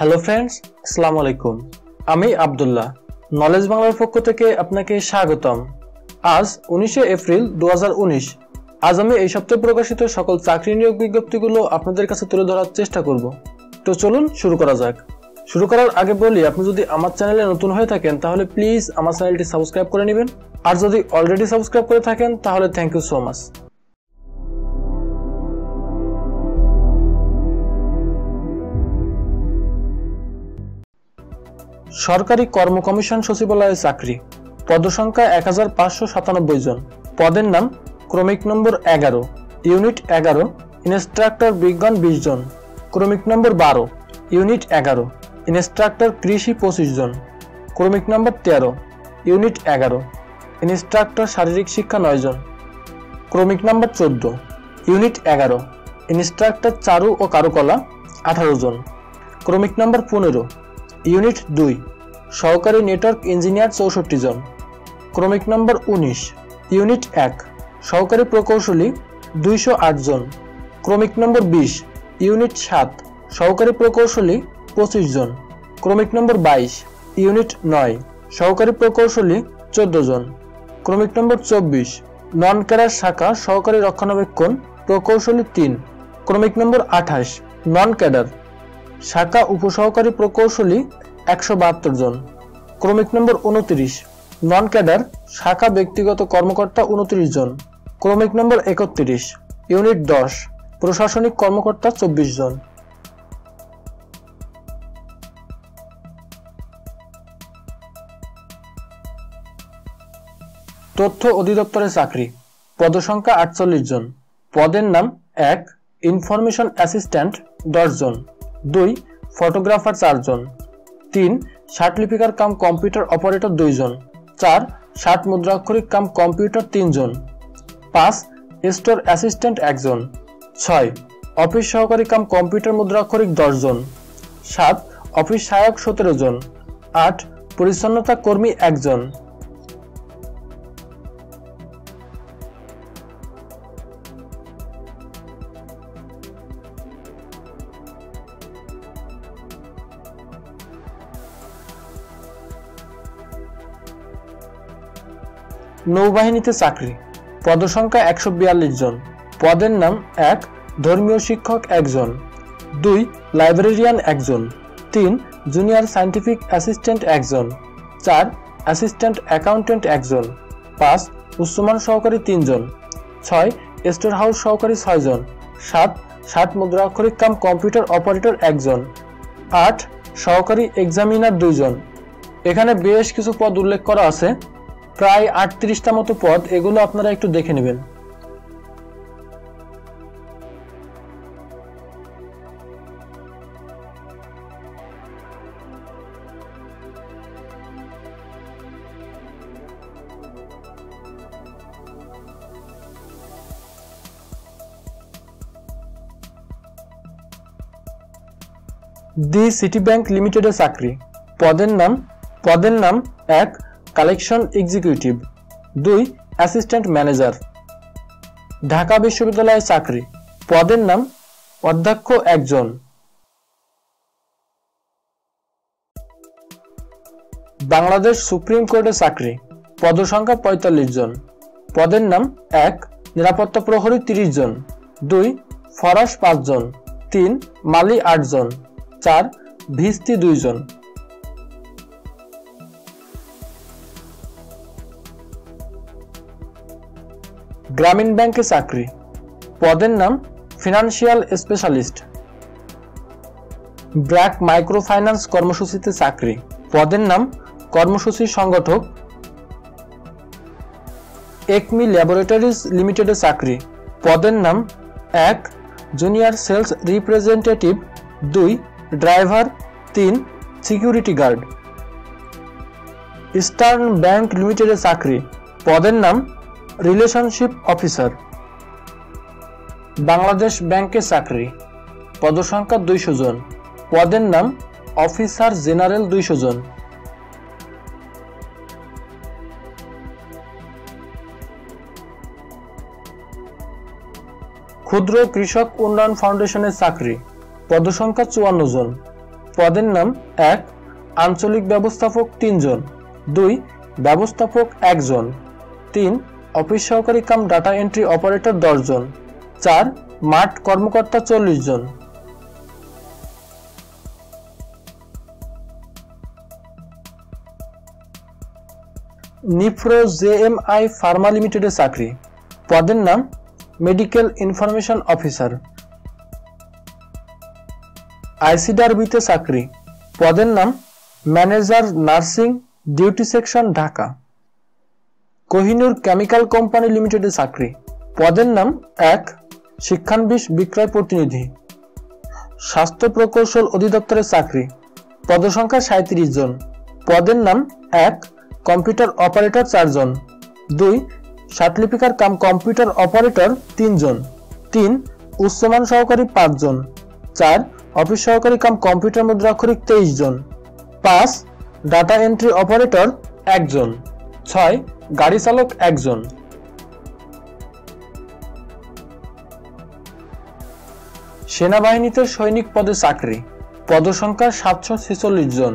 Hello friends, আসসালামু আলাইকুম। আমি আব্দুল্লাহ, নলেজ বাংলার পক্ষ থেকে আপনাকে স্বাগতম। আজ 19শে এপ্রিল 2019। আজ আমি এই সপ্তাহে প্রকাশিত সকল চাকরি নিয়োগ বিজ্ঞপ্তিগুলো আপনাদের কাছে তুলে ধরার চেষ্টা করব। তো চলুন শুরু করা যাক। শুরু করার আগে বলি, আপনি যদি আমার চ্যানেলে নতুন হয়ে থাকেন তাহলে প্লিজ আমার চ্যানেলটি সাবস্ক্রাইব করে নেবেন, আর যদি অলরেডি সাবস্ক্রাইব করে থাকেন তাহলে থ্যাংক ইউ সো মাচ। সরকারি কর্ম কমিশন সচিবালয়ে চাকরি, পদসংখ্যা 1597 জন, পদের নাম ক্রমিক নম্বর 11, ইউনিট 11, ইনস্ট্রাক্টর বিজ্ঞান 20 জন, ক্রমিক নম্বর 12, ইউনিট 11, ইনস্ট্রাক্টর কৃষি 25 জন, ক্রমিক নম্বর 13, ইউনিট 11, ইনস্ট্রাক্টর শারীরিক শিক্ষা 9 জন, ক্রমিক নম্বর 14, ইউনিট 11, ইনস্ট্রাক্টর চারু ও কারুকলা 18 জন, ক্রমিক নম্বর 15, ইউনিট 2, সহকারী নেটওয়ার্ক ইঞ্জিনিয়ার 64 জন, ক্রমিক নম্বর 19, ইউনিট 1, সহকারী প্রকৌশলী 208 জন, ক্রমিক নম্বর 20, ইউনিট 7, সহকারী প্রকৌশলী 25 জন, ক্রমিক নম্বর 22, ইউনিট 9, সহকারী প্রকৌশলী 14 জন, ক্রমিক নম্বর 24, নন ক্যাডার শাখা সহকারী রক্ষণাবেক্ষণ প্রকৌশলী 3, ক্রমিক নম্বর 28, নন ক্যাডার শাখা উপসহকারী প্রকৌশলী 172 জন, ক্রমিক নম্বর 29, নন ক্যাডার শাখা ব্যক্তিগত কর্মকর্তা 29 জন, ক্রমিক নম্বর 31, ইউনিট 10, প্রশাসনিক কর্মকর্তা 24 জন। তথ্য অধিদপ্তরে চাকরি, পদসংখ্যা 48 জন, পদের নাম 1, ইনফরমেশন অ্যাসিস্ট্যান্ট 10 জন, 2, ফটোগ্রাফার 4 জন, 3, ষাটলিপিকার কাম কম্পিউটার অপারেটর 2 জন, 4, ষাট মুদ্রাক্ষরিক কাম কম্পিউটার 3 জন, 5, স্টোর অ্যাসিস্ট্যান্ট 1 জন, 6, অফিস সহকারী কাম কম্পিউটার মুদ্রাক্ষরিক 10 জন, 7, অফিস সহায়ক 17 জন, 8, পরিচ্ছন্নতা কর্মী 1 জন। নৌবাহিনীতে চাকরি, পদসংখ্যা 142 জন, পদের নাম 1, ধর্মীয় শিক্ষক 1 জন, 2, লাইব্রেরিয়ান 1 জন, 3, জুনিয়র সায়েন্টিফিক অ্যাসিস্ট্যান্ট 1 জন, 4, অ্যাসিস্ট্যান্ট অ্যাকাউন্ট্যান্ট 1 জন, 5, উচ্চমান সহকারী 3 জন, 6, স্টোর হাউস সহকারী 6 জন, 7, ষাট মুদ্রাক্ষরিক কাম কম্পিউটার অপারেটর 1 জন, 8, সহকারী এক্সামিনার 2 জন। এখানে বেশ কিছু পদ উল্লেখ করা আছে, প্রায় 38টা মতো পদ, এগুলো আপনারা একটু দেখে নেবেন। দি সিটি ব্যাংক লিমিটেডে চাকরি, পদের নাম 1, collection executive, 2, assistant manager. Dhaka বিশ্ববিদ্যালয়ে চাকরি, পদের নাম অধ্যক্ষ 1 জন। বাংলাদেশ সুপ্রিম কোর্টে চাকরি, পদসংখ্যা 45 জন, পদের নাম 1, নিরাপত্তা প্রহরী 30 জন, 2, ফরাস 5 জন, 3, মালি 8 জন, 4, ভিস্তি 2 জন। গ্রামীণ ব্যাংকে চাকরি, পদের নাম financial specialist. BRAC micro finance কর্মসূচিতে চাকরি, পদের নাম কর্মসূচি সংগঠক। একমি ল্যাবরেটরিজ লিমিটেডে চাকরি, পদের নাম 1, junior sales representative, 2, driver, 3, security guard. Eastern bank লিমিটেডে চাকরি, পদের নাম রিলেশনশিপ অফিসার। বাংলাদেশ ব্যাংকে চাকরি, পদসংখ্যা 200 জন, পদের নাম অফিসার জেনারেল 200 জন। ক্ষুদ্র কৃষক উন্নয়ন ফাউন্ডেশনের চাকরি, পদসংখ্যা 54 জন, পদের নাম 1 আঞ্চলিক ব্যবস্থাপক 3 জন, 2 ব্যবস্থাপক 1 জন, 3 অফিস সহকারী কাম ডাটা এন্ট্রি অপারেটর 10 জন, 4 মাঠ কর্মকর্তা 40 জন। নিফ্রো জেএমআই ফার্মা লিমিটেডে চাকরি, পদের নাম মেডিকেল ইনফরমেশন অফিসার। আইসিডারবিতে চাকরি, পদের নাম manager nursing duty section Dhaka. Kohinoor chemical company লিমিটেডে চাকরি, পদের নাম 1 শিক্ষানবিশ বিক্রয় প্রতিনিধি। স্বাস্থ্য প্রকৌশল অধিদপ্তরের চাকরি, পদসংখ্যা 37 জন, পদের নাম 1 কম্পিউটার অপারেটর 4 জন, 2 সার্টিফিকেট কাম কম্পিউটার অপারেটর 3 জন, 3 উচ্চমান সহকারী 5 জন, 4 অফিস সহকারী কাম কম্পিউটার মুদ্রাক্ষরিক 23 জন, 5 ডাটা এন্ট্রি অপারেটর 1 জন, 6 গাড়ি চালক 1 জন। সেনাবাহিনীতে সৈনিক পদে চাকরি, পদসংখ্যা 746 জন,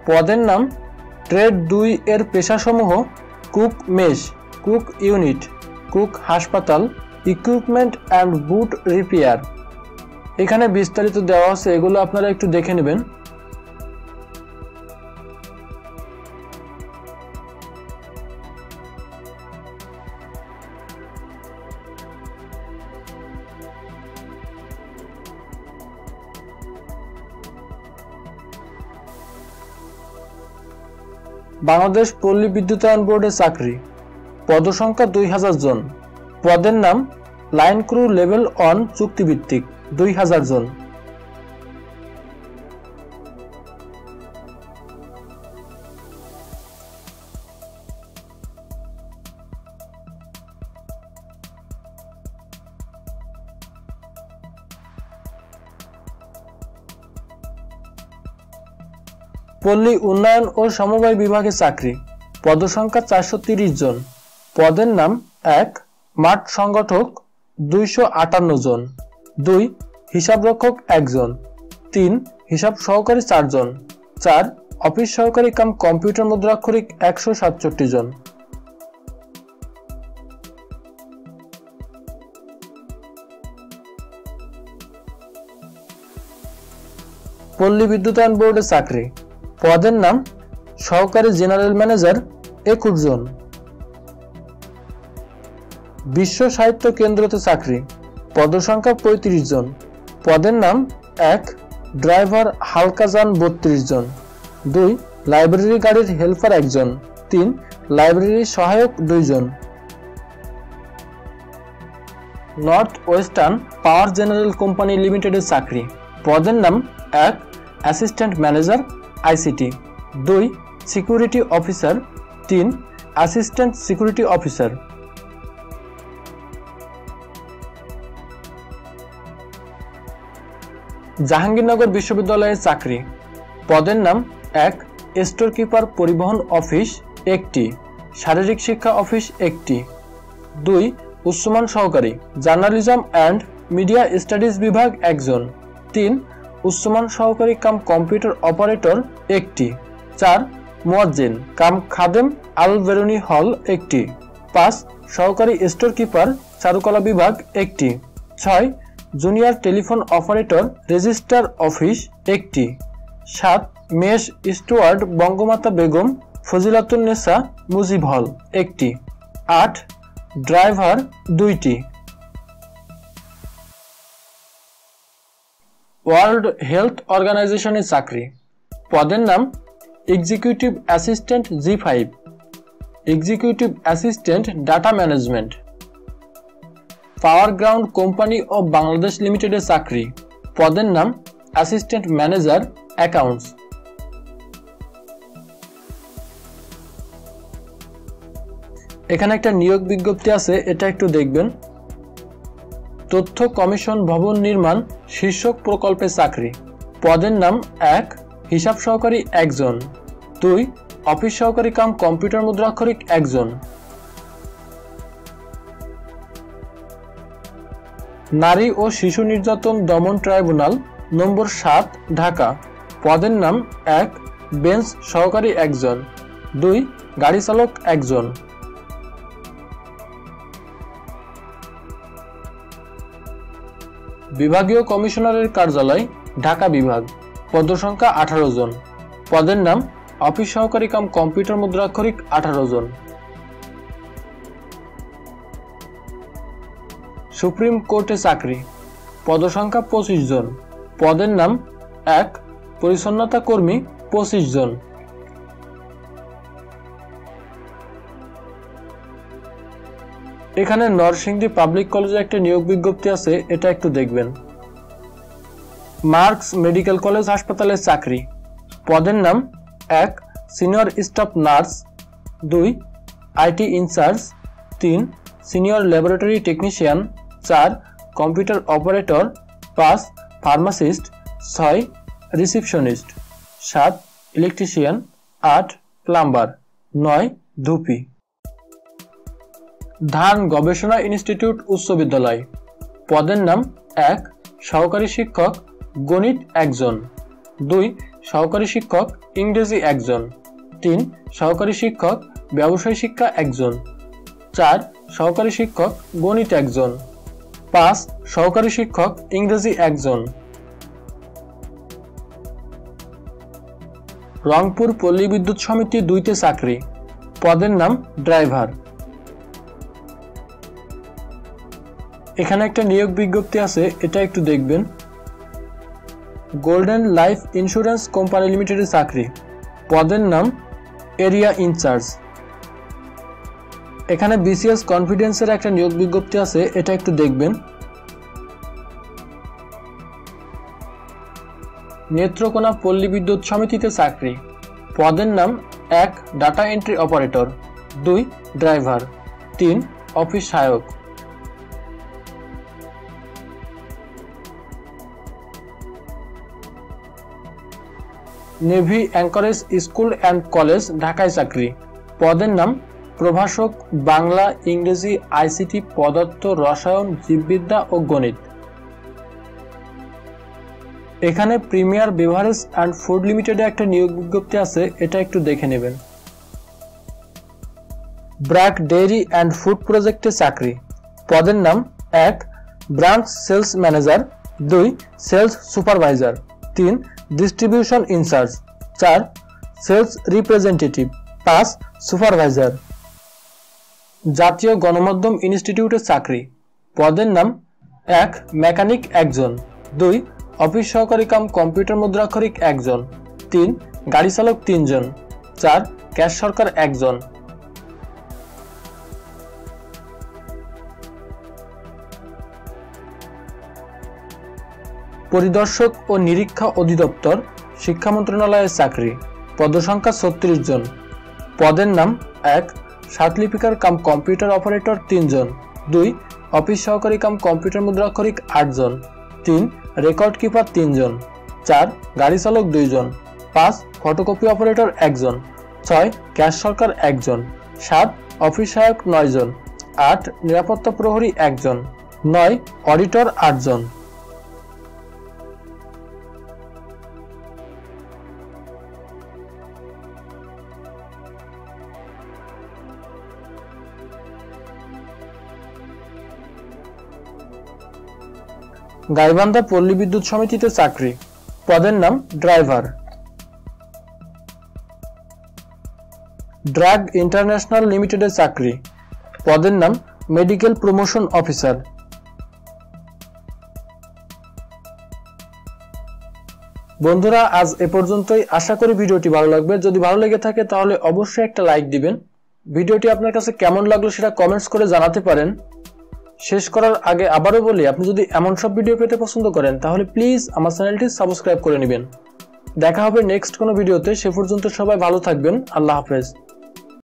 পদের নাম ট্রেড 2 এর পেশাসমূহ cook mess, cook unit, cook হাসপাতাল, ইকুইপমেন্ট অ্যান্ড বুট রিপেয়ার। এখানে বিস্তারিত দেওয়া আছে, এগুলো আপনারা একটু দেখে নেবেন। বাংলাদেশ পল্লী বিদ্যুতায়ন বোর্ডে চাকরি, পদসংখ্যা 2000 জন, পদের নাম লাইন ক্রু লেভেল 1 চুক্তিভিত্তিক 2000 জন। পল্লী উন্নয়ন ও সমবায় বিভাগে চাকরি, পদসংখ্যা 430 জন, পদের নাম 1 মাঠ সংগঠক 258 জন, 2 হিসাবরক্ষক 1 জন, 3 হিসাব সহকারী 4 জন, 4 অফিস সহকারী কাম কম্পিউটার মুদ্রাক্ষরিক 167 জন। পল্লী বিদ্যুতায়ন বোর্ডে চাকরি, পদের নাম সহকারী জেনারেল ম্যানেজার 21 জন। বিশ্ব সাহিত্য কেন্দ্রতে চাকরি, পদসংখ্যা 35 জন, পদের নাম 1 ড্রাইভার হালকা যান 32 জন, 2 লাইব্রেরি গাড়ির হেল্পার 1 জন, 3 লাইব্রেরি সহায়ক 2 জন। নর্থ ওয়েস্টার্ন পাওয়ার জেনারেল কোম্পানি লিমিটেডের চাকরি, পদের নাম 1 assistant manager ICT, 2 security officer, 3 assistant security officer. Jahangirnagar বিশ্ববিদ্যালয়ের চাকরি, পদের নাম 1 স্টোর কিপার পরিবহন অফিস 1টি, শারীরিক শিক্ষা অফিস 1টি, 2 উচ্চমান সহকারী জার্নালিজম অ্যান্ড মিডিয়া স্টাডিজ বিভাগ 1 জন, 3 উচ্চমান সহকারী কাম কম্পিউটার অপারেটর 1টি, 4 মুয়াজ্জিন কাম খাদেম আল বেরুনি হল 1টি, 5 সহকারী স্টোর কিপার চারুকলা বিভাগ 1টি, 6 junior telephone operator registrar office 1টি, 7 মেস স্টুয়ার্ড বঙ্গমাতা বেগম ফজিলাতুন্নেসা মুজিব হল 1টি, 8 ড্রাইভার 2টি। ওয়ার্ল্ড হেলথ অর্গানাইজেশনের চাকরি, পদের নাম executive assistant G5, executive assistant data management. Power ground company of Bangladesh লিমিটেডের চাকরি, পদের নাম অ্যাসিস্ট্যান্ট ম্যানেজার অ্যাকাউন্টস। এখানে একটা নিয়োগ বিজ্ঞপ্তি আছে, এটা একটু দেখবেন। তথ্য কমিশন ভবন নির্মাণ শীর্ষক প্রকল্পে চাকরি, পদের নাম 1 হিসাব সহকারী 1 জন, 2 অফিস সহকারী কাম কম্পিউটার মুদ্রাক্ষরিক 1 জন। নারী ও শিশু নির্যাতন দমন ট্রাইব্যুনাল নম্বর 7 ঢাকা, পদের নাম 1 বেঞ্চ সহকারী 1 জন, 2 গাড়ি চালক 1 জন। বিভাগীয় কমিশনারের কার্যালয় ঢাকা বিভাগ, পদসংখ্যা 18 জন, পদের নাম অফিস সহকারী কাম কম্পিউটার মুদ্রাক্ষরিক 18 জন। সুপ্রিম কোর্টে চাকরি, পদসংখ্যা 25 জন, পদের নাম 1 পরিচ্ছন্নতা কর্মী 25 জন। এখানে নরসিংদী পাবলিক কলেজে একটা নিয়োগ বিজ্ঞপ্তি আছে, এটা একটু দেখবেন। মার্কস মেডিকেল কলেজ হাসপাতালে চাকরি, পদের নাম 1 senior staff nurse, 2 IT incharge, 3 senior laboratory technician, 4 computer operator, 5 pharmacist, 6 receptionist, 7 electrician, 8 plumber, 9 ধুপি। ধান গবেষণা ইনস্টিটিউট উচ্চ বিদ্যালয়, পদের নাম 1 সহকারী শিক্ষক গণিত 1 জন, 2 সহকারী শিক্ষক ইংরেজি 1 জন, 3 সহকারী শিক্ষক ব্যবসায় শিক্ষা 1 জন, 4 সহকারী শিক্ষক গণিত 1 জন, 5 সহকারী শিক্ষক ইংরেজি 1 জন। রংপুর পল্লী বিদ্যুৎ সমিতি 2তে চাকরি, পদের নাম ড্রাইভার। এখানে একটা নিয়োগ বিজ্ঞপ্তি আছে, এটা একটু দেখবেন। গোল্ডেন লাইফ ইন্স্যুরেন্স কোম্পানি লিমিটেডের চাকরি, পদের নাম এরিয়া ইনচার্জ। এখানে বিসিএস কনফিডেন্সের একটা নিয়োগ বিজ্ঞপ্তি আছে, এটা একটু দেখবেন। নেত্রকোনা পল্লী বিদ্যুৎ সমিতিতে চাকরি, পদের নাম 1 data entry operator, 2 driver, 3 office সহায়ক। Navy anchorage school and college ঢাকায় চাকরি, পদের নাম প্রভাষক বাংলা ইংরেজি আইসিটি পদার্থ রসায়ন জীববিদ্যা ও গণিত। এখানে প্রিমিয়ার বেভারেজ অ্যান্ড ফুড লিমিটেডে একটা নিয়োগ বিজ্ঞপ্তি আছে, এটা একটু দেখে নেবেন। ব্র্যাক ডেইরি অ্যান্ড ফুড প্রজেক্টে চাকরি, পদের নাম 1 branch sales manager, 2 sales supervisor, 3 distribution incharge, 4 sales representative, 5 supervisor. জাতীয় গণমাধ্যম ইনস্টিটিউটে চাকরি, পদের নাম 1 মেকানিক 1 জন, 2 অফিস সহকারী কাম কম্পিউটার মুদ্রাক্ষরিক 1 জন, 3 গাড়ি চালক 3 জন, 4 ক্যাশ সরকার 1 জন। পরিদর্শক ও নিরীক্ষা অধিদপ্তর শিক্ষা মন্ত্রণালয়ের চাকরি, পদসংখ্যা 36 জন, পদের নাম 1 সাতলিপিকার কাম কম্পিউটার অপারেটর 3 জন, 2 অফিস সহকারী কাম কম্পিউটার মুদ্রাক্ষরিক 8 জন, 3 রেকর্ড কিপার 3 জন, 4 গাড়ি চালক 2 জন, 5 ফটোকপি অপারেটর 1 জন, 6 ক্যাশ সরকার 1 জন, 7 অফিস সহায়ক 9 জন, 8 নিরাপত্তা প্রহরী 1 জন, 9 অডিটর 8 জন। গাইবান্ধা পল্লী বিদ্যুৎ সমিতিতে চাকরি, পদের নাম ড্রাইভার। ড্রাগ ইন্টারন্যাশনাল লিমিটেডের চাকরি, পদের নাম মেডিকেল প্রমোশন অফিসার। বন্ধুরা, আজ এ পর্যন্তই। আশা করি ভিডিওটি ভালো লাগবে। যদি ভালো লেগে থাকে তাহলে অবশ্যই একটা লাইক দিবেন। ভিডিওটি আপনার কাছে কেমন লাগলো সেটা কমেন্টস করে জানাতে পারেন। শেষ করার আগে আবারও বলি, আপনি যদি এমন সব ভিডিও পেতে পছন্দ করেন তাহলে প্লিজ আমার চ্যানেলটি সাবস্ক্রাইব করে নেবেন। দেখা হবে নেক্সট কোনো ভিডিওতে। সে পর্যন্ত সবাই ভালো থাকবেন। আল্লাহ হাফেজ।